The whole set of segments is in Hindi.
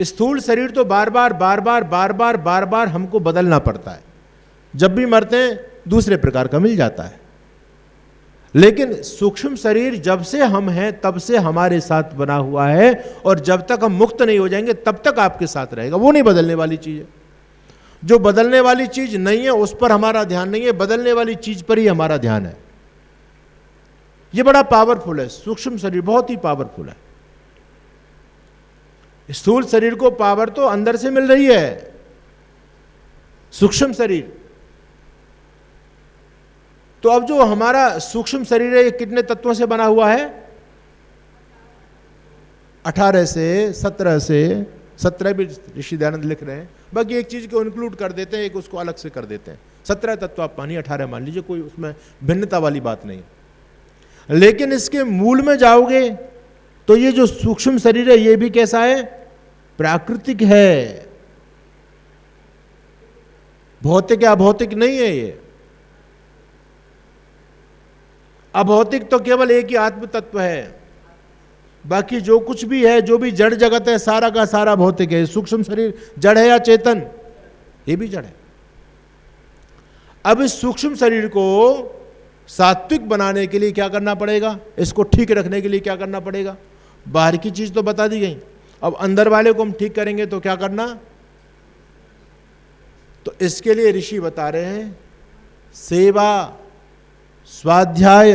स्थूल शरीर तो बार बार बार बार बार बार बार बार हमको बदलना पड़ता है। जब भी मरते हैं दूसरे प्रकार का मिल जाता है। लेकिन सूक्ष्म शरीर जब से हम हैं तब से हमारे साथ बना हुआ है, और जब तक हम मुक्त नहीं हो जाएंगे तब तक आपके साथ रहेगा। वो नहीं बदलने वाली चीज है। जो बदलने वाली चीज नहीं है उस पर हमारा ध्यान नहीं है, बदलने वाली चीज पर ही हमारा ध्यान है। ये बड़ा पावरफुल है, सूक्ष्म शरीर बहुत ही पावरफुल है। स्थूल शरीर को पावर तो अंदर से मिल रही है, सूक्ष्म शरीर तो अब जो हमारा सूक्ष्म शरीर है ये कितने तत्वों से बना हुआ है? 18 से 17 से 17 भी ऋषि दयानंद लिख रहे हैं। बाकी एक चीज को इंक्लूड कर देते हैं, एक उसको अलग से कर देते हैं। 17 तत्व आप मानिए, 18 मान लीजिए, कोई उसमें भिन्नता वाली बात नहीं। लेकिन इसके मूल में जाओगे तो ये जो सूक्ष्म शरीर है ये भी कैसा है? प्राकृतिक है, भौतिक या अभौतिक नहीं है। ये अभौतिक तो केवल एक ही आत्म तत्व है, बाकी जो कुछ भी है, जो भी जड़ जगत है, सारा का सारा भौतिक है। सूक्ष्म शरीर जड़ है या चेतन? ये भी जड़ है। अब इस सूक्ष्म शरीर को सात्विक बनाने के लिए क्या करना पड़ेगा? इसको ठीक रखने के लिए क्या करना पड़ेगा? बाहर की चीज तो बता दी गई, अब अंदर वाले को हम ठीक करेंगे तो क्या करना? तो इसके लिए ऋषि बता रहे हैं सेवा, स्वाध्याय,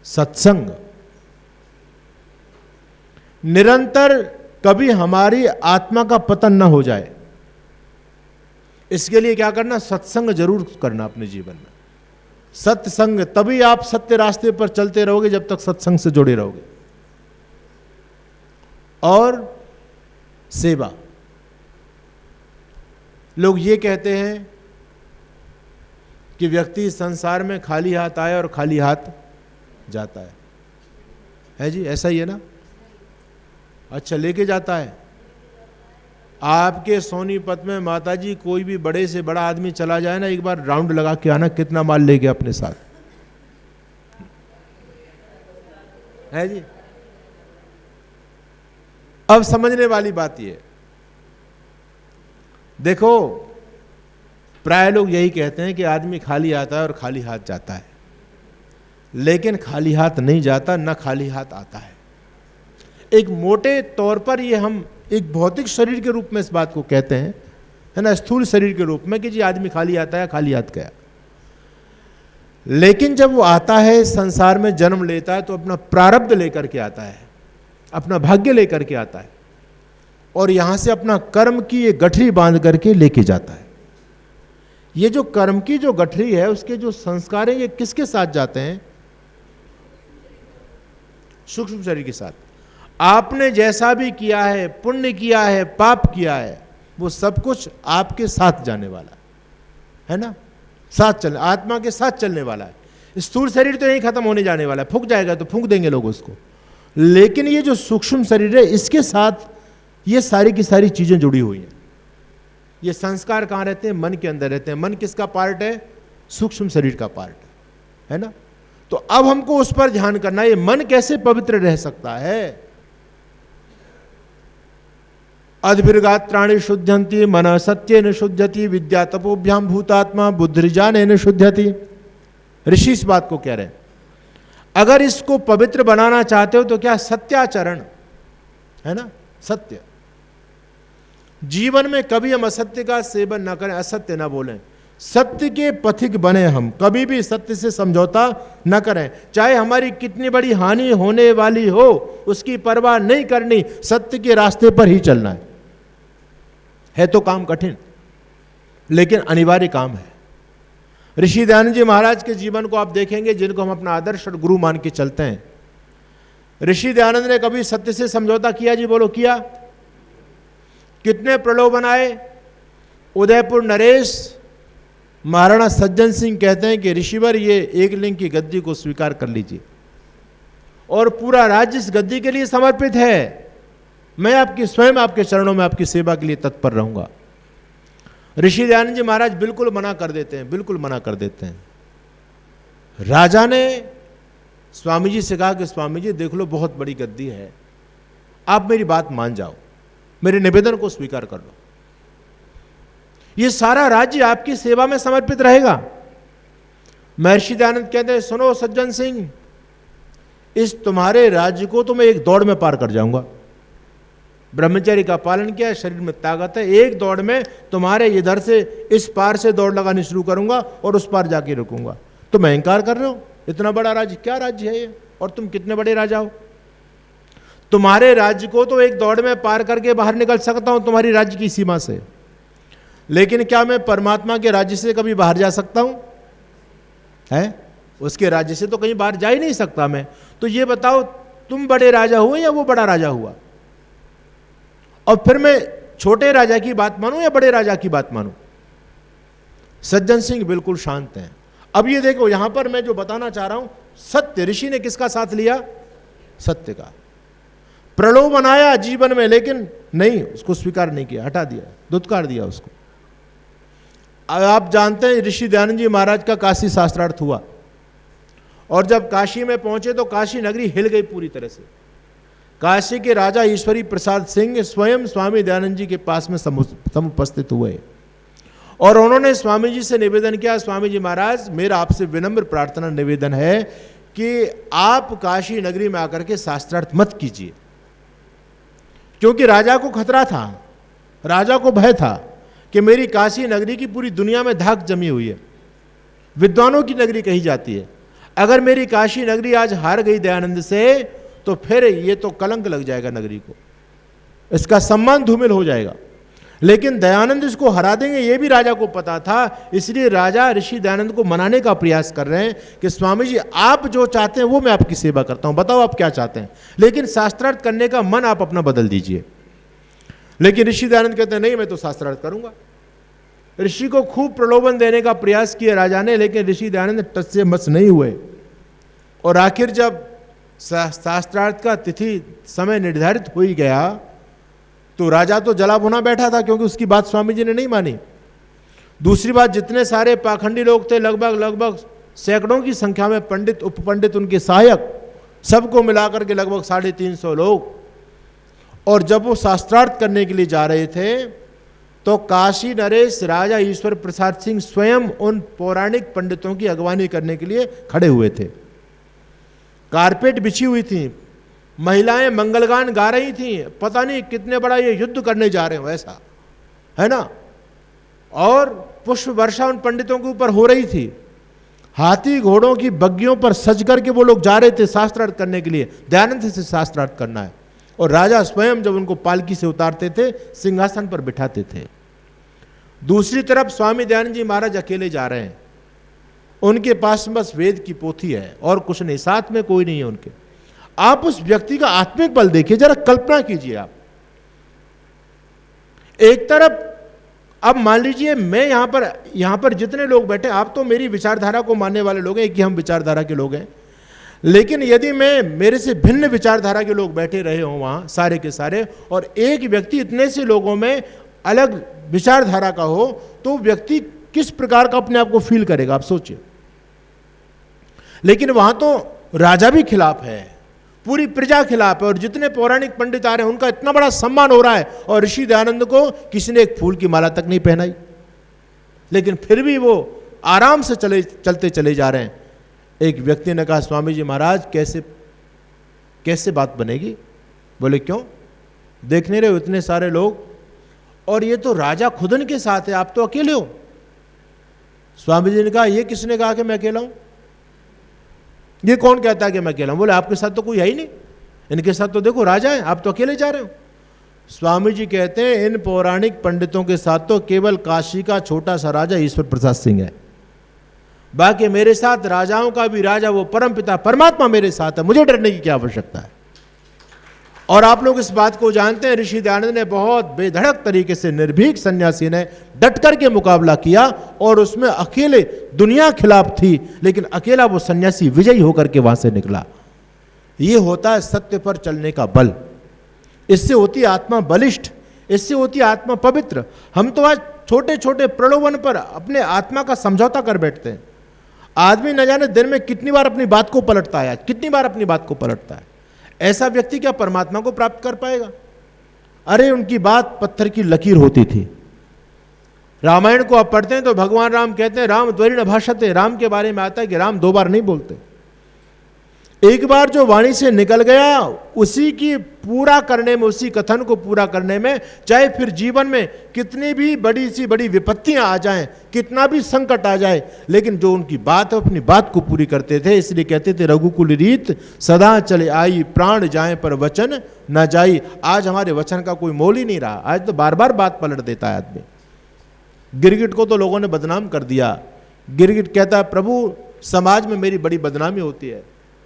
सत्संग। निरंतर कभी हमारी आत्मा का पतन न हो जाए, इसके लिए क्या करना? सत्संग जरूर करना अपने जीवन में। सत्संग, तभी आप सत्य रास्ते पर चलते रहोगे जब तक सत्संग से जुड़े रहोगे। और सेवा, लोग ये कहते हैं कि व्यक्ति संसार में खाली हाथ आए और खाली हाथ जाता है जी? ऐसा ही है ना? अच्छा, लेके जाता है। आपके सोनीपत में माताजी कोई भी बड़े से बड़ा आदमी चला जाए ना, एक बार राउंड लगा के आना कितना माल ले गया अपने साथ, है जी? अब समझने वाली बात ये, देखो प्राय लोग यही कहते हैं कि आदमी खाली आता है और खाली हाथ जाता है, लेकिन खाली हाथ नहीं जाता, न खाली हाथ आता है। एक मोटे तौर पर ये हम एक भौतिक शरीर के रूप में इस बात को कहते हैं, है ना, स्थूल शरीर के रूप में, कि जी आदमी खाली आता है, खाली हाथ गया। लेकिन जब वो आता है, संसार में जन्म लेता है, तो अपना प्रारब्ध लेकर के आता है, अपना भाग्य लेकर के आता है, और यहां से अपना कर्म की ये गठरी बांध करके लेके जाता है। ये जो कर्म की जो गठरी है, उसके जो संस्कार हैं, ये किसके साथ जाते हैं? सूक्ष्म शरीर के साथ। आपने जैसा भी किया है, पुण्य किया है, पाप किया है, वो सब कुछ आपके साथ जाने वाला है ना, साथ चलने, आत्मा के साथ चलने वाला है। स्थूल शरीर तो यहीं खत्म होने जाने वाला है, फूंक जाएगा तो फूंक देंगे लोग उसको। लेकिन ये जो सूक्ष्म शरीर है, इसके साथ ये सारी की सारी चीजें जुड़ी हुई हैं। ये संस्कार कहाँ रहते हैं? मन के अंदर रहते हैं। मन किसका पार्ट है? सूक्ष्म शरीर का पार्ट है ना। तो अब हमको उस पर ध्यान करना है, ये मन कैसे पवित्र रह सकता है? अद्भिर्गात्राणि शुद्ध्यन्ति मन सत्येन शुद्ध्यति विद्या तपोभ्याम भूतात्मा बुद्धिर्ज्ञानेन शुद्ध्यति। ऋषि इस बात को कह रहे हैं, अगर इसको पवित्र बनाना चाहते हो तो क्या? सत्याचरण, है ना, सत्य। जीवन में कभी हम असत्य का सेवन ना करें, असत्य ना बोलें, सत्य के पथिक बने। हम कभी भी सत्य से समझौता न करें, चाहे हमारी कितनी बड़ी हानि होने वाली हो, उसकी परवाह नहीं करनी, सत्य के रास्ते पर ही चलना है तो काम कठिन, लेकिन अनिवार्य काम है। ऋषि दयानंद जी महाराज के जीवन को आप देखेंगे, जिनको हम अपना आदर्श और गुरु मान के चलते हैं। ऋषि दयानंद ने कभी सत्य से समझौता किया? जी बोलो, किया? कितने प्रलोभन आए? उदयपुर नरेश महाराणा सज्जन सिंह कहते हैं कि ऋषिवर, ये एक लिंग की गद्दी को स्वीकार कर लीजिए, और पूरा राज्य इस गद्दी के लिए समर्पित है। मैं आपकी स्वयं आपके चरणों में आपकी सेवा के लिए तत्पर रहूंगा। ऋषि दयानंद जी महाराज बिल्कुल मना कर देते हैं, बिल्कुल मना कर देते हैं। राजा ने स्वामी जी से कहा कि स्वामी जी देख लो, बहुत बड़ी गद्दी है, आप मेरी बात मान जाओ। मेरे निवेदन को स्वीकार कर लो। ये सारा राज्य आपकी सेवा में समर्पित रहेगा। महर्षि दयानंद कहते हैं, सुनो सज्जन सिंह, इस तुम्हारे राज्य को तो मैं एक दौड़ में पार कर जाऊंगा। ब्रह्मचर्य का पालन किया, शरीर में ताकत है, एक दौड़ में तुम्हारे इधर से इस पार से दौड़ लगानी शुरू करूंगा और उस पार जाके रुकूंगा। तुम अहंकार कर रहे हो, इतना बड़ा राज्य, क्या राज्य है ये, और तुम कितने बड़े राजा हो। तुम्हारे राज्य को तो एक दौड़ में पार करके बाहर निकल सकता हूं तुम्हारी राज्य की सीमा से, लेकिन क्या मैं परमात्मा के राज्य से कभी बाहर जा सकता हूं? है, उसके राज्य से तो कहीं बाहर जा ही नहीं सकता मैं। तो ये बताओ, तुम बड़े राजा हुए या वो बड़ा राजा हुआ? और फिर मैं छोटे राजा की बात मानूं या बड़े राजा की बात मानूं? सज्जन सिंह बिल्कुल शांत हैं। अब ये देखो, यहां पर मैं जो बताना चाह रहा हूं, सत्य, ऋषि ने किसका साथ लिया? सत्य का। प्रलोभन आया जीवन में, लेकिन नहीं, उसको स्वीकार नहीं किया, हटा दिया, धुतकार दिया उसको। आप जानते हैं ऋषि दयानंद जी महाराज का काशी शास्त्रार्थ हुआ, और जब काशी में पहुंचे तो काशी नगरी हिल गई पूरी तरह से। काशी के राजा ईश्वरी प्रसाद सिंह स्वयं स्वामी दयानंद जी के पास में समुपस्थित हुए, और उन्होंने स्वामी जी से निवेदन किया, स्वामी जी महाराज, मेरा आपसे विनम्र प्रार्थना निवेदन है कि आप काशी नगरी में आकर के शास्त्रार्थ मत कीजिए। क्योंकि राजा को खतरा था, राजा को भय था कि मेरी काशी नगरी की पूरी दुनिया में धाक जमी हुई है, विद्वानों की नगरी कही जाती है। अगर मेरी काशी नगरी आज हार गई दयानंद से, तो फिर ये तो कलंक लग जाएगा नगरी को, इसका सम्मान धूमिल हो जाएगा। लेकिन दयानंद इसको हरा देंगे, ये भी राजा को पता था। इसलिए राजा ऋषि दयानंद को मनाने का प्रयास कर रहे हैं कि स्वामी जी, आप जो चाहते हैं वो मैं आपकी सेवा करता हूं, बताओ आप क्या चाहते हैं, लेकिन शास्त्रार्थ करने का मन आप अपना बदल दीजिए। लेकिन ऋषि दयानंद कहते हैं, नहीं, मैं तो शास्त्रार्थ करूंगा। ऋषि को खूब प्रलोभन देने का प्रयास किया राजा ने, लेकिन ऋषि दयानंद टच से मस नहीं हुए। और आखिर जब शास्त्रार्थ का तिथि समय निर्धारित हो ही गया, तो राजा तो जला भुना बैठा था, क्योंकि उसकी बात स्वामी जी ने नहीं मानी। दूसरी बात, जितने सारे पाखंडी लोग थे, लगभग सैकड़ों की संख्या में पंडित, उपपंडित, उनके सहायक, सबको मिलाकर के लगभग 350 लोग। और जब वो शास्त्रार्थ करने के लिए जा रहे थे, तो काशी नरेश राजा ईश्वर प्रसाद सिंह स्वयं उन पौराणिक पंडितों की अगवानी करने के लिए खड़े हुए थे। कारपेट बिछी हुई थी, महिलाएं मंगलगान गा रही थी, पता नहीं कितने बड़ा ये युद्ध करने जा रहे हो ऐसा, है ना। और पुष्प वर्षा उन पंडितों के ऊपर हो रही थी। हाथी घोड़ों की बग्गियों पर सज करके वो लोग जा रहे थे शास्त्रार्थ करने के लिए, दयानंद से शास्त्रार्थ करना है। और राजा स्वयं जब उनको पालकी से उतारते थे, सिंहासन पर बिठाते थे। दूसरी तरफ स्वामी दयानंद जी महाराज अकेले जा रहे हैं, उनके पास बस वेद की पोथी है और कुछ नहीं, साथ में कोई नहीं है उनके। आप उस व्यक्ति का आत्मिक बल देखिए, जरा कल्पना कीजिए आप। एक तरफ, अब मान लीजिए मैं यहां पर जितने लोग बैठे, आप तो मेरी विचारधारा को मानने वाले लोग हैं कि हम विचारधारा के लोग हैं, लेकिन यदि मेरे से भिन्न विचारधारा के लोग बैठे रहे हों वहां सारे के सारे, और एक व्यक्ति इतने से लोगों में अलग विचारधारा का हो, तो व्यक्ति किस प्रकार का अपने आप को फील करेगा, आप सोचिए। लेकिन वहां तो राजा भी खिलाफ है, पूरी प्रजा खिलाफ है, और जितने पौराणिक पंडित आ रहे हैं उनका इतना बड़ा सम्मान हो रहा है, और ऋषि दयानंद को किसी ने एक फूल की माला तक नहीं पहनाई, लेकिन फिर भी वो आराम से चलते चले जा रहे हैं। एक व्यक्ति ने कहा, स्वामी जी महाराज, कैसे बात बनेगी? बोले क्यों? देख नहीं रहे हो इतने सारे लोग, और ये तो राजा खुद इनके साथ है, आप तो अकेले हो। स्वामी जी ने कहा, ये किसने कहा कि मैं अकेला हूं? ये कौन कहता है कि मैं अकेला हूं? बोले आपके साथ तो कोई है ही नहीं, इनके साथ तो देखो राजा है, आप तो अकेले जा रहे हो। स्वामी जी कहते हैं, इन पौराणिक पंडितों के साथ तो केवल काशी का छोटा सा राजा ईश्वर प्रसाद सिंह है, बाकी मेरे साथ राजाओं का भी राजा वो परम पिता परमात्मा मेरे साथ है, मुझे डरने की क्या आवश्यकता है। और आप लोग इस बात को जानते हैं, ऋषि दयानंद ने बहुत बेधड़क तरीके से, निर्भीक सन्यासी ने डट करके मुकाबला किया, और उसमें अकेले दुनिया खिलाफ थी, लेकिन अकेला वो सन्यासी विजयी होकर के वहां से निकला। ये होता है सत्य पर चलने का बल, इससे होती आत्मा बलिष्ठ, इससे होती आत्मा पवित्र। हम तो आज छोटे छोटे प्रलोभन पर अपने आत्मा का समझौता कर बैठते हैं। आदमी न जाने दिन में कितनी बार अपनी बात को पलटता है, कितनी बार अपनी बात को पलटता है। ऐसा व्यक्ति क्या परमात्मा को प्राप्त कर पाएगा? अरे उनकी बात पत्थर की लकीर होती थी। रामायण को आप पढ़ते हैं तो भगवान राम कहते हैं राम द्वैरेण भाषते, राम के बारे में आता है कि राम दो बार नहीं बोलते। एक बार जो वाणी से निकल गया उसी की पूरा करने में, उसी कथन को पूरा करने में, चाहे फिर जीवन में कितनी भी बड़ी सी बड़ी विपत्तियां आ जाएं, कितना भी संकट आ जाए, लेकिन जो उनकी बात है अपनी बात को पूरी करते थे। इसलिए कहते थे रघुकुल रीत सदा चले आई, प्राण जाए पर वचन न जाई। आज हमारे वचन का कोई मोल ही नहीं रहा, आज तो बार बार बात पलट देता है आदमी। गिरगिट को तो लोगों ने बदनाम कर दिया। गिरगिट कहता है प्रभु समाज में मेरी बड़ी बदनामी होती है।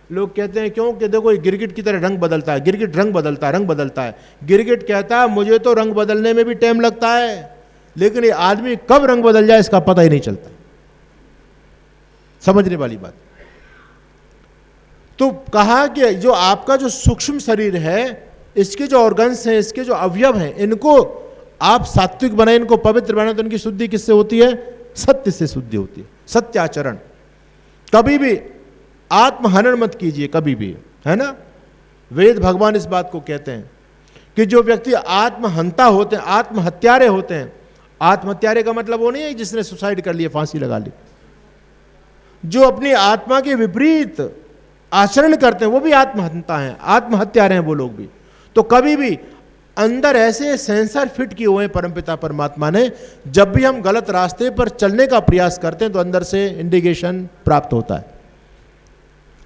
लोग कहते हैं क्यों? कि देखो ये गिरगिट की तरह रंग बदलता है, गिरगिट रंग बदलता है, रंग बदलता है। गिरगिट कहता है मुझे तो रंग बदलने में भी टाइम लगता है, लेकिन ये आदमी कब रंग बदल जाए इसका पता ही नहीं चलता। समझने वाली बात। तो कहा कि जो आपका जो सूक्ष्म शरीर है, इसके जो ऑर्गन्स हैं, इसके जो अवयव हैं, इनको आप सात्विक बनाए, इनको पवित्र बनाए, तो इनकी शुद्धि किससे होती है? सत्य से शुद्धि होती है। सत्य आचरण। कभी भी आत्महनन मत कीजिए, कभी भी, है ना। वेद भगवान इस बात को कहते हैं कि जो व्यक्ति आत्महंता होते हैं, आत्महत्यारे होते हैं। आत्महत्यारे का मतलब वो नहीं है जिसने सुसाइड कर लिया, फांसी लगा ली। जो अपनी आत्मा के विपरीत आचरण करते हैं वो भी आत्महंता हैं, आत्महत्यारे हैं वो लोग भी। तो कभी भी अंदर ऐसे सेंसर फिट किए हुए हैं परमपिता परमात्मा ने, जब भी हम गलत रास्ते पर चलने का प्रयास करते हैं तो अंदर से इंडिकेशन प्राप्त होता है।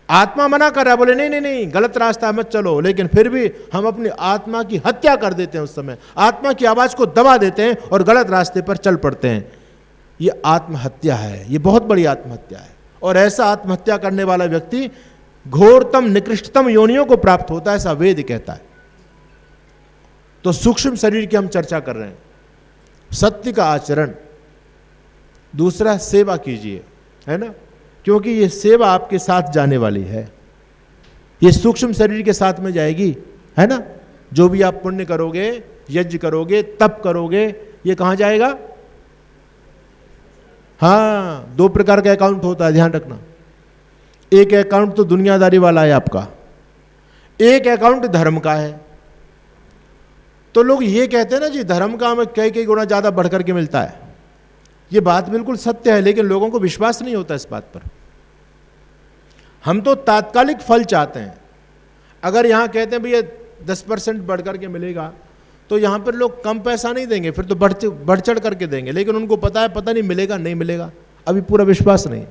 आत्मा मना कर रहा है, बोले नहीं नहीं नहीं गलत रास्ता मत चलो, लेकिन फिर भी हम अपनी आत्मा की हत्या कर देते हैं। उस समय आत्मा की आवाज को दबा देते हैं और गलत रास्ते पर चल पड़ते हैं। ये आत्महत्या है, ये बहुत बड़ी आत्महत्या है। और ऐसा आत्महत्या करने वाला व्यक्ति घोरतम निकृष्टतम योनियों को प्राप्त होता है, ऐसा वेद कहता है। तो सूक्ष्म शरीर की हम चर्चा कर रहे हैं। सत्य का आचरण। दूसरा, सेवा कीजिए, है ना, क्योंकि ये सेवा आपके साथ जाने वाली है। ये सूक्ष्म शरीर के साथ में जाएगी, है ना। जो भी आप पुण्य करोगे, यज्ञ करोगे, तप करोगे, ये कहां जाएगा? हाँ, दो प्रकार का अकाउंट होता है, ध्यान रखना। एक अकाउंट तो दुनियादारी वाला है आपका, एक अकाउंट धर्म का है। तो लोग ये कहते हैं ना जी धर्म का हमें कई गुना ज्यादा बढ़कर के मिलता है। ये बात बिल्कुल सत्य है, लेकिन लोगों को विश्वास नहीं होता इस बात पर। हम तो तात्कालिक फल चाहते हैं। अगर यहां कहते हैं भैया 10% बढ़कर के मिलेगा, तो यहां पर लोग कम पैसा नहीं देंगे, फिर तो बढ़ चढ़ करके देंगे। लेकिन उनको पता है, पता नहीं मिलेगा नहीं मिलेगा, अभी पूरा विश्वास नहीं।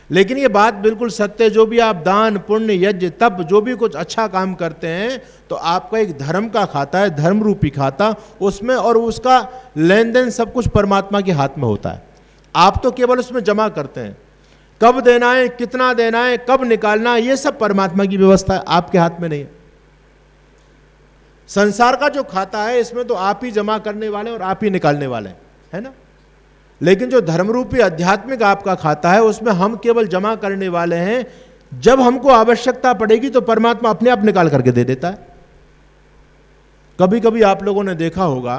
लेकिन ये बात बिल्कुल सत्य है, जो भी आप दान पुण्य यज्ञ तप जो भी कुछ अच्छा काम करते हैं, तो आपका एक धर्म का खाता है, धर्म रूपी खाता उसमें, और उसका लेन देन सब कुछ परमात्मा के हाथ में होता है। आप तो केवल उसमें जमा करते हैं। कब देना है, कितना देना है, कब निकालना है, ये सब परमात्मा की व्यवस्था है, आपके हाथ में नहीं है। संसार का जो खाता है इसमें तो आप ही जमा करने वाले और आप ही निकालने वाले हैं, है ना। लेकिन जो धर्मरूपी आध्यात्मिक आपका खाता है उसमें हम केवल जमा करने वाले हैं। जब हमको आवश्यकता पड़ेगी तो परमात्मा अपने आप निकाल करके दे देता है। कभी कभी आप लोगों ने देखा होगा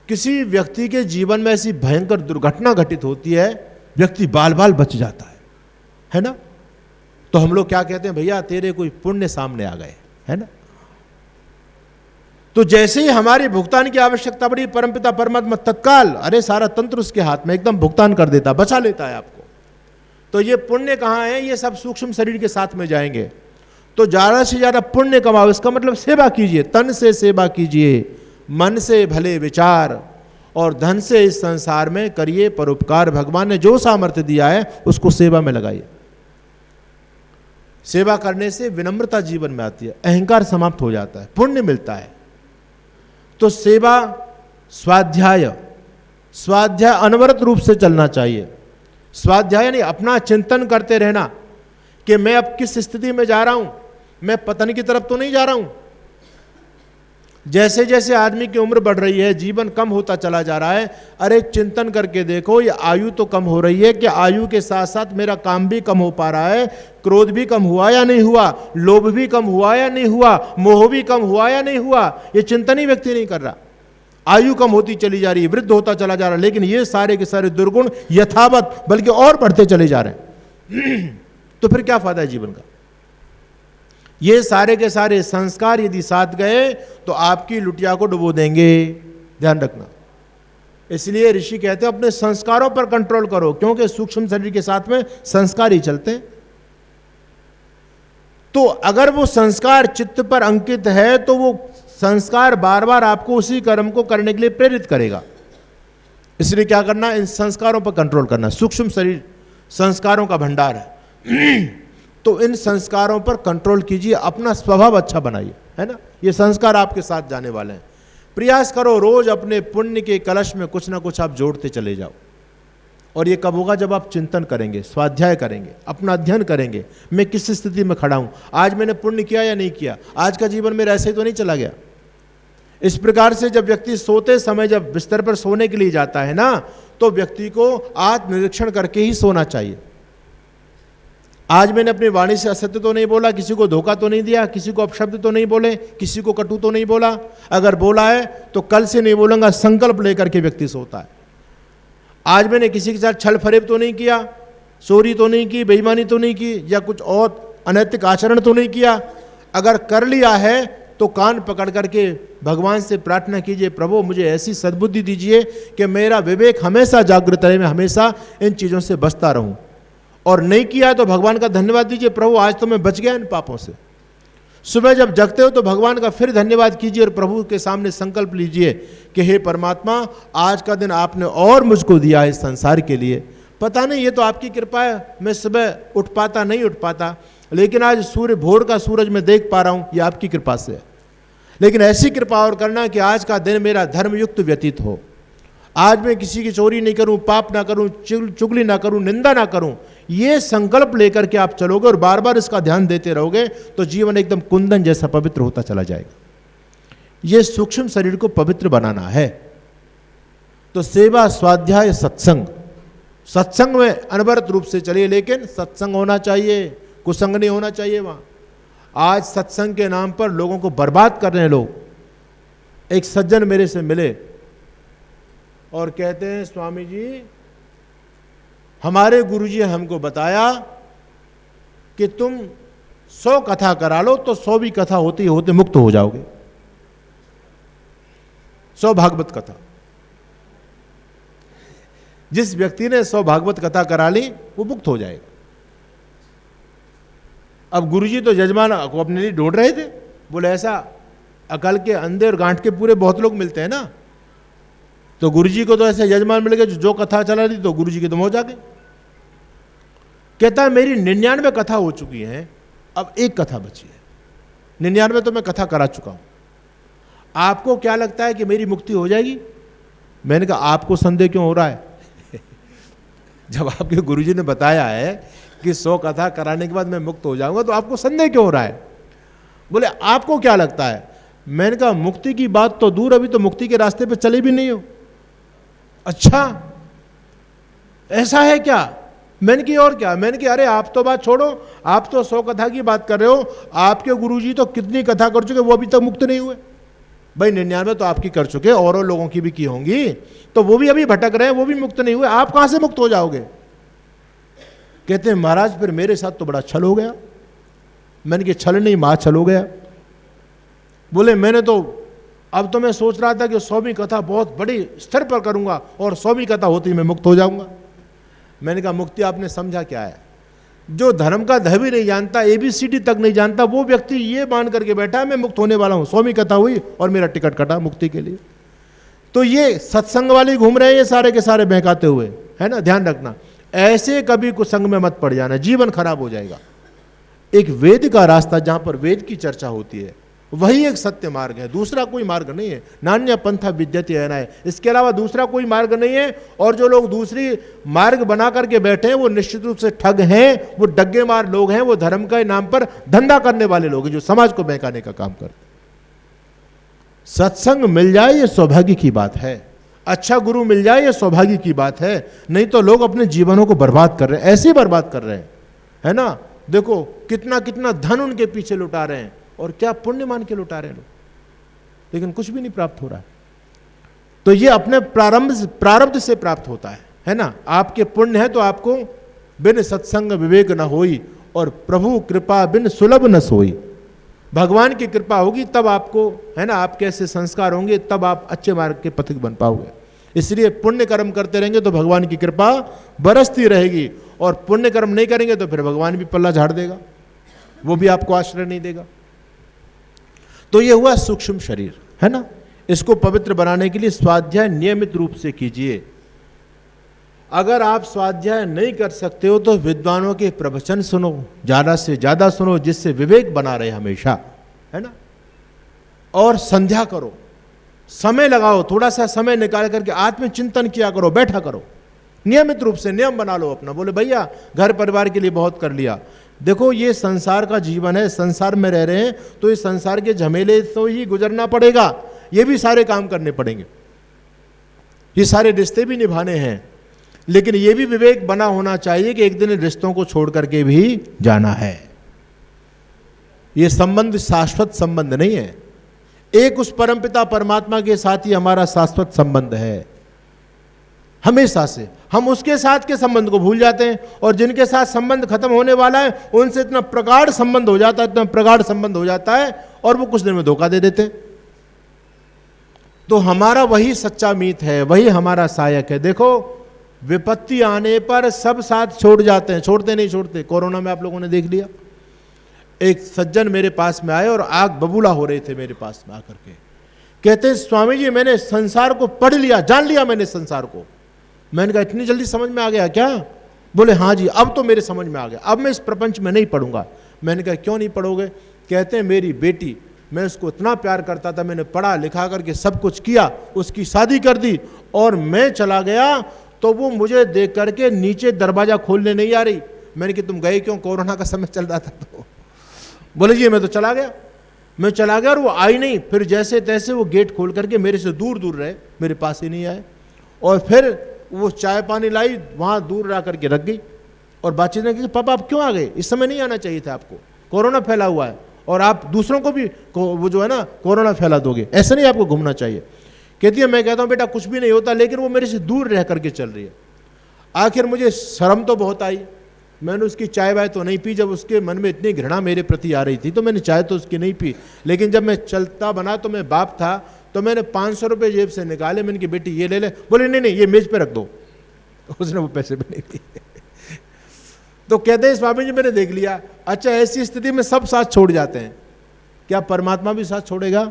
किसी व्यक्ति के जीवन में ऐसी भयंकर दुर्घटना घटित होती है, व्यक्ति बाल बाल बच जाता है ना। तो हम लोग क्या कहते हैं, भैया तेरे कोई पुण्य सामने आ गए, है ना। तो जैसे ही हमारी भुगतान की आवश्यकता पड़ी, परमपिता परमात्मा तत्काल, अरे सारा तंत्र उसके हाथ में, एकदम भुगतान कर देता, बचा लेता है आपको। तो ये पुण्य कहाँ है? ये सब सूक्ष्म शरीर के साथ में जाएंगे। तो ज्यादा से ज्यादा पुण्य कमाओ, इसका मतलब सेवा कीजिए, तन से सेवा कीजिए, मन से भले विचार, और धन से इस संसार में करिए परोपकार। भगवान ने जो सामर्थ्य दिया है उसको सेवा में लगाइए। सेवा करने से विनम्रता जीवन में आती है, अहंकार समाप्त हो जाता है, पुण्य मिलता है। तो सेवा, स्वाध्याय अनवरत रूप से चलना चाहिए। स्वाध्याय यानी अपना चिंतन करते रहना कि मैं अब किस स्थिति में जा रहा हूं, मैं पतन की तरफ तो नहीं जा रहा हूं। जैसे जैसे आदमी की उम्र बढ़ रही है, जीवन कम होता चला जा रहा है, अरे चिंतन करके देखो, ये आयु तो कम हो रही है कि आयु के साथ साथ मेरा काम भी कम हो पा रहा है, क्रोध भी कम हुआ या नहीं हुआ, लोभ भी कम हुआ या नहीं हुआ, मोह भी कम हुआ या नहीं हुआ, ये चिंतन ही व्यक्ति नहीं कर रहा। आयु कम होती चली जा रही है, वृद्ध होता चला जा रहा है, लेकिन ये सारे के सारे दुर्गुण यथावत बल्कि और बढ़ते चले जा रहे हैं। तो फिर क्या फायदा है जीवन का? ये सारे के सारे संस्कार यदि साथ गए तो आपकी लुटिया को डुबो देंगे, ध्यान रखना। इसलिए ऋषि कहते हैं अपने संस्कारों पर कंट्रोल करो, क्योंकि सूक्ष्म शरीर के साथ में संस्कार ही चलते हैं। तो अगर वो संस्कार चित्त पर अंकित है तो वो संस्कार बार बार आपको उसी कर्म को करने के लिए प्रेरित करेगा। इसलिए क्या करना, इन संस्कारों पर कंट्रोल करना। सूक्ष्म शरीर संस्कारों का भंडार है तो इन संस्कारों पर कंट्रोल कीजिए, अपना स्वभाव अच्छा बनाइए, है ना। ये संस्कार आपके साथ जाने वाले हैं। प्रयास करो रोज अपने पुण्य के कलश में कुछ ना कुछ आप जोड़ते चले जाओ। और ये कब होगा, जब आप चिंतन करेंगे, स्वाध्याय करेंगे, अपना अध्ययन करेंगे, मैं किस स्थिति में खड़ा हूं, आज मैंने पुण्य किया या नहीं किया, आज का जीवन मेरा ऐसे ही तो नहीं चला गया। इस प्रकार से जब व्यक्ति सोते समय जब बिस्तर पर सोने के लिए जाता है ना, तो व्यक्ति को आत्मनिरीक्षण करके ही सोना चाहिए। आज मैंने अपनी वाणी से असत्य तो नहीं बोला, किसी को धोखा तो नहीं दिया, किसी को अपशब्द तो नहीं बोले, किसी को कटु तो नहीं बोला। अगर बोला है तो कल से नहीं बोलूंगा, संकल्प लेकर के व्यक्ति सोता है। आज मैंने किसी के साथ छल फरेब तो नहीं किया, चोरी तो नहीं की, बेईमानी तो नहीं की, या कुछ और अनैतिक आचरण तो नहीं किया। अगर कर लिया है तो कान पकड़ करके भगवान से प्रार्थना कीजिए, प्रभु मुझे ऐसी सद्बुद्धि दीजिए कि मेरा विवेक हमेशा जागृत रहे, मैं हमेशा इन चीज़ों से बचता रहूं। और नहीं किया तो भगवान का धन्यवाद दीजिए, प्रभु आज तो मैं बच गया इन पापों से। सुबह जब जगते हो तो भगवान का फिर धन्यवाद कीजिए और प्रभु के सामने संकल्प लीजिए कि हे परमात्मा, आज का दिन आपने और मुझको दिया है इस संसार के लिए। पता नहीं, ये तो आपकी कृपा है, मैं सुबह उठ पाता नहीं उठ पाता, लेकिन आज सूर्य भोर का सूरज मैं देख पा रहा हूं, ये आपकी कृपा से है। लेकिन ऐसी कृपा और करना कि आज का दिन मेरा धर्मयुक्त व्यतीत हो। आज मैं किसी की चोरी नहीं करूं, पाप ना करूं, चुगली ना करूं, निंदा ना करूं। ये संकल्प लेकर के आप चलोगे और बार बार इसका ध्यान देते रहोगे तो जीवन एकदम कुंदन जैसा पवित्र होता चला जाएगा। ये सूक्ष्म शरीर को पवित्र बनाना है। तो सेवा, स्वाध्याय, सत्संग, सत्संग में अनवरत रूप से चलिए, लेकिन सत्संग होना चाहिए, कुसंग नहीं होना चाहिए वहां। आज सत्संग के नाम पर लोगों को बर्बाद कर रहे हैं लोग। एक सज्जन मेरे से मिले और कहते हैं, स्वामी जी हमारे गुरुजी ने हमको बताया कि तुम 100 कथा करा लो तो 100वीं कथा होते होते मुक्त हो जाओगे। 100 भागवत कथा, जिस व्यक्ति ने 100 भागवत कथा करा ली वो मुक्त हो जाएगा। अब गुरुजी तो यजमान को अपने लिए ढूंढ रहे थे, बोले ऐसा अकल के अंधे और गांठ के पूरे बहुत लोग मिलते हैं ना, तो गुरुजी को तो ऐसे यजमान मिल गए जो कथा चला दी तो गुरुजी की तो मौज आ गई। कहता है मेरी 99 कथा हो चुकी है, अब एक कथा बची है। 99 तो मैं कथा करा चुका हूं। आपको क्या लगता है कि मेरी मुक्ति हो जाएगी? मैंने कहा आपको संदेह क्यों हो रहा है? जब आपके गुरुजी ने बताया है कि 100 कथा कराने के बाद मैं मुक्त हो जाऊंगा तो आपको संदेह क्यों हो रहा है? बोले आपको क्या लगता है? मैंने कहा मुक्ति की बात तो दूर, अभी तो मुक्ति के रास्ते पे चले भी नहीं हो। अच्छा ऐसा है क्या? मैंने की और क्या? मैंने कि अरे आप तो बात छोड़ो, आप तो 100 कथा की बात कर रहे हो, आपके गुरुजी तो कितनी कथा कर चुके, वो अभी तक मुक्त नहीं हुए। भाई 99 तो आपकी कर चुके, और लोगों की भी की होंगी, तो वो भी अभी भटक रहे हैं, वो भी मुक्त नहीं हुए, आप कहां से मुक्त हो जाओगे? कहते हैं महाराज फिर मेरे साथ तो बड़ा छल हो गया। मैंने कि छल नहीं, मां छल हो गया। बोले मैंने तो अब तो मैं सोच रहा था कि 100वीं कथा बहुत बड़ी स्तर पर करूंगा और 100वीं कथा होती मैं मुक्त हो जाऊंगा। मैंने कहा मुक्ति आपने समझा क्या है? जो धर्म का ध भी नहीं जानता, ABCD तक नहीं जानता, वो व्यक्ति ये मान करके बैठा है मैं मुक्त होने वाला हूं, 100वीं कथा हुई और मेरा टिकट कटा मुक्ति के लिए। तो ये सत्संग वाले घूम रहे हैं ये सारे के सारे बहकाते हुए, है ना। ध्यान रखना, ऐसे कभी कुसंग में मत पड़ जाना, जीवन खराब हो जाएगा। एक वेद का रास्ता जहां पर वेद की चर्चा होती है वही एक सत्य मार्ग है, दूसरा कोई मार्ग नहीं है। नान्य पंथा विद्यते है, इसके अलावा दूसरा कोई मार्ग नहीं है। और जो लोग दूसरी मार्ग बना करके बैठे हैं वो निश्चित रूप से ठग हैं, वो डग्गे मार लोग हैं, वो धर्म के नाम पर धंधा करने वाले लोग हैं जो समाज को बहकाने का काम करते। सत्संग मिल जाए ये सौभाग्य की बात है, अच्छा गुरु मिल जाए ये सौभाग्य की बात है। नहीं तो लोग अपने जीवनों को बर्बाद कर रहे हैं, ऐसे ही बर्बाद कर रहे हैं, है ना। देखो कितना कितना धन उनके पीछे लुटा रहे हैं और क्या पुण्य मान के लुटा रहे हैं लोग, लेकिन कुछ भी नहीं प्राप्त हो रहा है। तो ये अपने प्रारब्ध से प्राप्त होता है ना। आपके पुण्य है तो आपको बिन सत्संग विवेक न होई और प्रभु कृपा बिन सुलभ न सोई। भगवान की कृपा होगी तब आपको, है ना, आपके ऐसे संस्कार होंगे तब आप अच्छे मार्ग के पथिक बन पाओगे। इसलिए पुण्य कर्म करते रहेंगे तो भगवान की कृपा बरसती रहेगी, और पुण्य कर्म नहीं करेंगे तो फिर भगवान भी पल्ला झाड़ देगा, वो भी आपको आश्रय नहीं देगा। तो ये हुआ सूक्ष्म शरीर, है ना। इसको पवित्र बनाने के लिए स्वाध्याय नियमित रूप से कीजिए। अगर आप स्वाध्याय नहीं कर सकते हो तो विद्वानों के प्रवचन सुनो, ज्यादा से ज्यादा सुनो, जिससे विवेक बना रहे हमेशा, है ना। और संध्या करो, समय लगाओ, थोड़ा सा समय निकाल करके आत्मचिंतन किया करो, बैठा करो, नियमित रूप से नियम बना लो अपना। बोले भैया घर परिवार के लिए बहुत कर लिया, देखो ये संसार का जीवन है, संसार में रह रहे हैं तो इस संसार के झमेले तो ही गुजरना पड़ेगा, ये भी सारे काम करने पड़ेंगे, ये सारे रिश्ते भी निभाने हैं, लेकिन ये भी विवेक बना होना चाहिए कि एक दिन इन रिश्तों को छोड़ करके भी जाना है। ये संबंध शाश्वत संबंध नहीं है, एक उस परमपिता परमात्मा के साथ ही हमारा शाश्वत संबंध है। हमेशा से हम उसके साथ के संबंध को भूल जाते हैं, और जिनके साथ संबंध खत्म होने वाला है उनसे इतना प्रगाढ़ संबंध हो जाता है, इतना प्रगाढ़ संबंध हो जाता है, और वो कुछ दिन में धोखा दे देते हैं। तो हमारा वही सच्चा मीत है, वही हमारा सहायक है। देखो विपत्ति आने पर सब साथ छोड़ जाते हैं, छोड़ते नहीं छोड़ते। कोरोना में आप लोगों ने देख लिया, एक सज्जन मेरे पास में आए और आग बबूला हो रहे थे मेरे पास में आकर के, कहते हैं स्वामी जी मैंने संसार को पढ़ लिया, जान लिया मैंने संसार को। मैंने कहा इतनी जल्दी समझ में आ गया क्या? बोले हाँ जी, अब तो मेरे समझ में आ गया, अब मैं इस प्रपंच में नहीं पढ़ूंगा। मैंने कहा क्यों नहीं पढ़ोगे? कहते हैं मेरी बेटी, मैं उसको इतना प्यार करता था, मैंने पढ़ा लिखा करके सब कुछ किया, उसकी शादी कर दी, और मैं चला गया तो वो मुझे देख करके नीचे दरवाजा खोलने नहीं आ रही। मैंने कहा तुम गए क्यों? कोरोना का समय चल रहा था तो। बोले जी मैं तो चला गया, मैं चला गया और वो आई नहीं। फिर जैसे तैसे वो गेट खोल करके मेरे से दूर दूर रहे, मेरे पास ही नहीं आए, और फिर वो चाय पानी लाई, वहाँ दूर ला करके रख गई, और बातचीत ने कहा पापा आप क्यों आ गए? इस समय नहीं आना चाहिए था आपको, कोरोना फैला हुआ है और आप दूसरों को भी वो जो है ना कोरोना फैला दोगे, ऐसा नहीं आपको घूमना चाहिए। कहती है मैं कहता हूँ बेटा कुछ भी नहीं होता, लेकिन वो मेरे से दूर रह करके चल रही है। आखिर मुझे शर्म तो बहुत आई, मैंने उसकी चाय वाय तो नहीं पी, जब उसके मन में इतनी घृणा मेरे प्रति आ रही थी तो मैंने चाय तो उसकी नहीं पी। लेकिन जब मैं चलता बना तो मैं बाप था, तो मैंने 500 रुपये जेब से निकाले, मैंने कि बेटी ये ले ले। बोले नहीं नहीं ये मेज पे रख दो, उसने वो पैसे भी नहीं दिए। तो कहते हैं स्वामी जी मैंने देख लिया। अच्छा ऐसी स्थिति में सब साथ छोड़ जाते हैं, क्या परमात्मा भी साथ छोड़ेगा?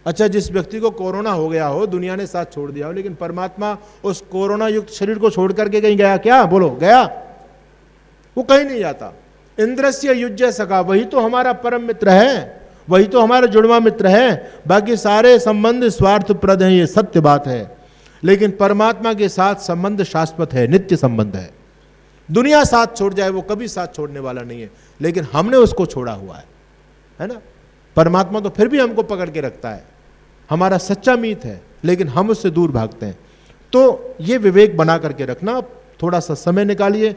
अच्छा जिस व्यक्ति को कोरोना हो गया हो, दुनिया ने साथ छोड़ दिया हो, लेकिन परमात्मा उस कोरोना युक्त शरीर को छोड़ करके कहीं गया क्या? बोलो गया? वो कहीं नहीं जाता। इंद्रस्य युज्य सखा, वही तो हमारा परम मित्र है, वही तो हमारा जुड़वा मित्र है। बाकी सारे संबंध स्वार्थप्रद हैं, ये सत्य बात है, लेकिन परमात्मा के साथ संबंध शाश्वत है, नित्य संबंध है। दुनिया साथ छोड़ जाए वो कभी साथ छोड़ने वाला नहीं है, लेकिन हमने उसको छोड़ा हुआ है ना। परमात्मा तो फिर भी हमको पकड़ के रखता है, हमारा सच्चा मीत है, लेकिन हम उससे दूर भागते हैं। तो ये विवेक बना करके रखना। थोड़ा सा समय निकालिए,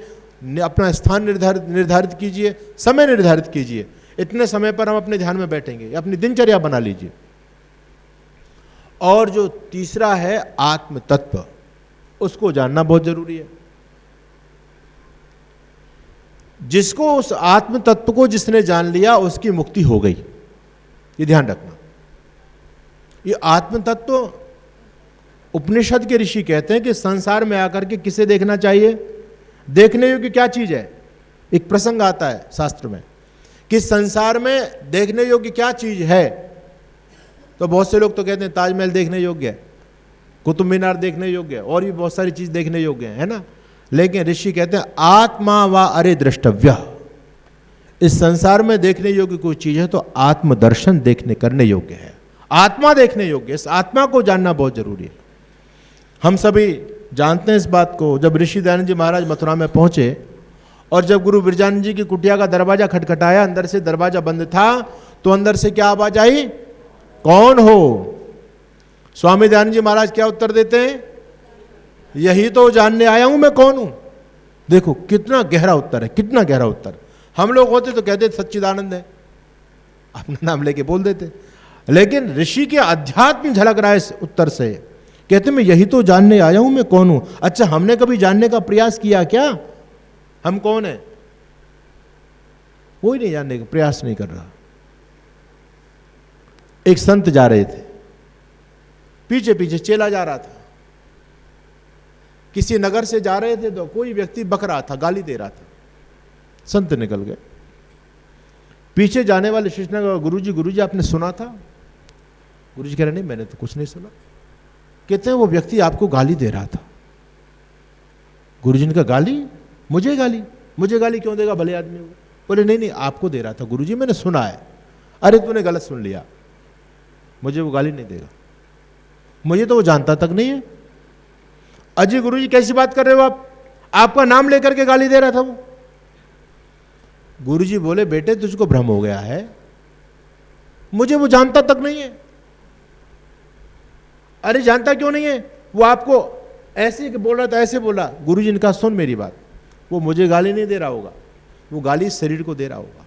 अपना स्थान निर्धारित कीजिए, समय निर्धारित कीजिए, इतने समय पर हम अपने ध्यान में बैठेंगे, अपनी दिनचर्या बना लीजिए। और जो तीसरा है आत्म तत्व, उसको जानना बहुत जरूरी है। जिसको उस आत्म तत्व को जिसने जान लिया उसकी मुक्ति हो गई, ये ध्यान रखना। ये आत्म तत्व उपनिषद के ऋषि कहते हैं कि संसार में आकर के किसे देखना चाहिए? देखने योग्य क्या चीज है? एक प्रसंग आता है शास्त्र में कि संसार में देखने योग्य क्या चीज है। तो बहुत से लोग तो कहते हैं ताजमहल देखने योग्य है, कुतुब मीनार देखने योग्य है, और भी बहुत सारी चीज देखने योग्य है ना। लेकिन ऋषि कहते हैं आत्मा व अरे द्रष्टव्य, इस संसार में देखने योग्य कोई चीज है तो आत्मदर्शन देखने करने योग्य है, आत्मा देखने योग्य। इस आत्मा को जानना बहुत जरूरी है। हम सभी जानते हैं इस बात को। जब ऋषि दयानंद जी महाराज मथुरा में पहुंचे और जब गुरु बिरजानंद जी की कुटिया का दरवाजा खटखटाया, अंदर से दरवाजा बंद था, तो अंदर से क्या आवाज आई? कौन हो? स्वामी दयानंद जी महाराज क्या उत्तर देते हैं? यही तो जानने आया हूं मैं कौन हूं। देखो कितना गहरा उत्तर है, कितना गहरा उत्तर। हम लोग होते तो कहते सच्चिदानंद है, अपना नाम लेके बोल देते, लेकिन ऋषि के अध्यात्म झलक रहा है इस उत्तर से। कहते मैं यही तो जानने आया हूं मैं कौन हूं। अच्छा हमने कभी जानने का प्रयास किया क्या हम कौन है? कोई नहीं जानने का प्रयास नहीं कर रहा। एक संत जा रहे थे, पीछे पीछे चेला जा रहा था। किसी नगर से जा रहे थे तो कोई व्यक्ति बक रहा था, गाली दे रहा था। संत निकल गए। पीछे जाने वाले शिष्य ने कहा, गुरुजी आपने सुना था? गुरुजी कह रहे, नहीं मैंने तो कुछ नहीं सुना। कहते हैं वो व्यक्ति आपको गाली दे रहा था। गुरुजी ने कहा, गाली? मुझे गाली क्यों देगा, भले आदमी हो। बोले नहीं आपको दे रहा था गुरुजी, मैंने सुना है। अरे तूने गलत सुन लिया, मुझे वो गाली नहीं देगा, मुझे तो वो जानता तक नहीं है। अजी गुरुजी कैसी बात कर रहे हो आप? आपका नाम लेकर के गाली दे रहा था वो। गुरुजी बोले, बेटे तुझको भ्रम हो गया है, मुझे वो जानता तक नहीं है। अरे जानता क्यों नहीं है? वो आपको ऐसे बोल रहा था, ऐसे बोला। गुरुजी ने कहा, सुन मेरी बात, वो मुझे गाली नहीं दे रहा होगा, वो गाली शरीर को दे रहा होगा।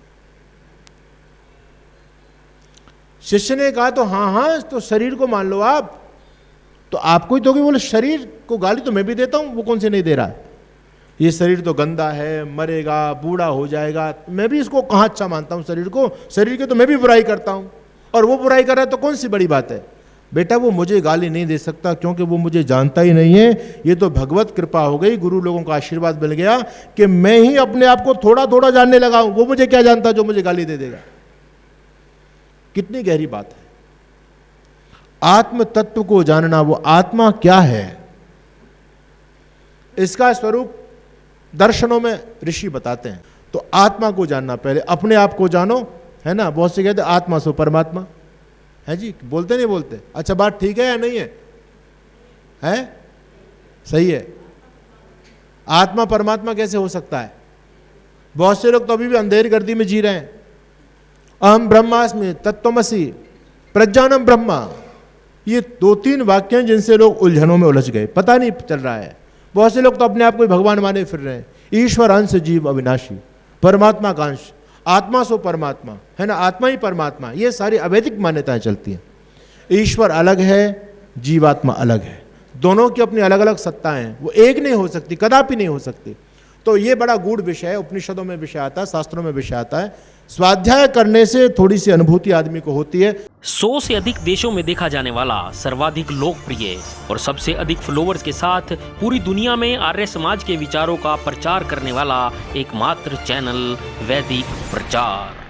शिष्य ने कहा, तो हाँ तो शरीर को मान लो आप, तो आपको ही दोगे? बोले, शरीर को गाली तो मैं भी देता हूं, वो कौन से नहीं दे रहा है? ये शरीर तो गंदा है, मरेगा, बूढ़ा हो जाएगा, मैं भी इसको कहां अच्छा मानता हूं शरीर को? शरीर की तो मैं भी बुराई करता हूं, और वो बुराई कर रहा है तो कौन सी बड़ी बात है? बेटा वो मुझे गाली नहीं दे सकता क्योंकि वो मुझे जानता ही नहीं है। ये तो भगवत कृपा हो गई, गुरु लोगों का आशीर्वाद मिल गया कि मैं ही अपने आप को थोड़ा थोड़ा जानने लगा हूं। वो मुझे क्या जानता जो मुझे गाली दे देगा? कितनी गहरी बात है। आत्म तत्व को जानना, वो आत्मा क्या है, इसका स्वरूप दर्शनों में ऋषि बताते हैं। तो आत्मा को जानना, पहले अपने आप को जानो, है ना। बहुत से कहते आत्मा सो परमात्मा है जी, बोलते नहीं बोलते? अच्छा बात ठीक है या नहीं है? सही है। आत्मा परमात्मा कैसे हो सकता है? बहुत से लोग तो अभी भी अंधेरी गर्दी में जी रहे हैं। अहम ब्रह्मास्मि तत्त्वमसि प्रज्ञानम ब्रह्मा, ये 2-3 वाक्य हैं जिनसे लोग उलझनों में उलझ गए, पता नहीं चल रहा है। बहुत से लोग तो अपने आप को भगवान माने फिर रहे हैं। ईश्वर अंश जीव अविनाशी, परमात्मा का अंश, आत्मा सो परमात्मा, है ना, आत्मा ही परमात्मा। ये सारी अवैधिक मान्यताएं चलती हैं। ईश्वर अलग है, जीवात्मा अलग है, दोनों की अपनी अलग अलग सत्ताएं हैं, वो एक नहीं हो सकती, कदापि नहीं हो सकती। तो ये बड़ा गूढ़ विषय है, उपनिषदों में विषय आता है, शास्त्रों में विषय आता है। स्वाध्याय करने से थोड़ी सी अनुभूति आदमी को होती है। 100 से अधिक देशों में देखा जाने वाला, सर्वाधिक लोकप्रिय और सबसे अधिक फॉलोअर्स के साथ पूरी दुनिया में आर्य समाज के विचारों का प्रचार करने वाला एकमात्र चैनल वैदिक प्रचार।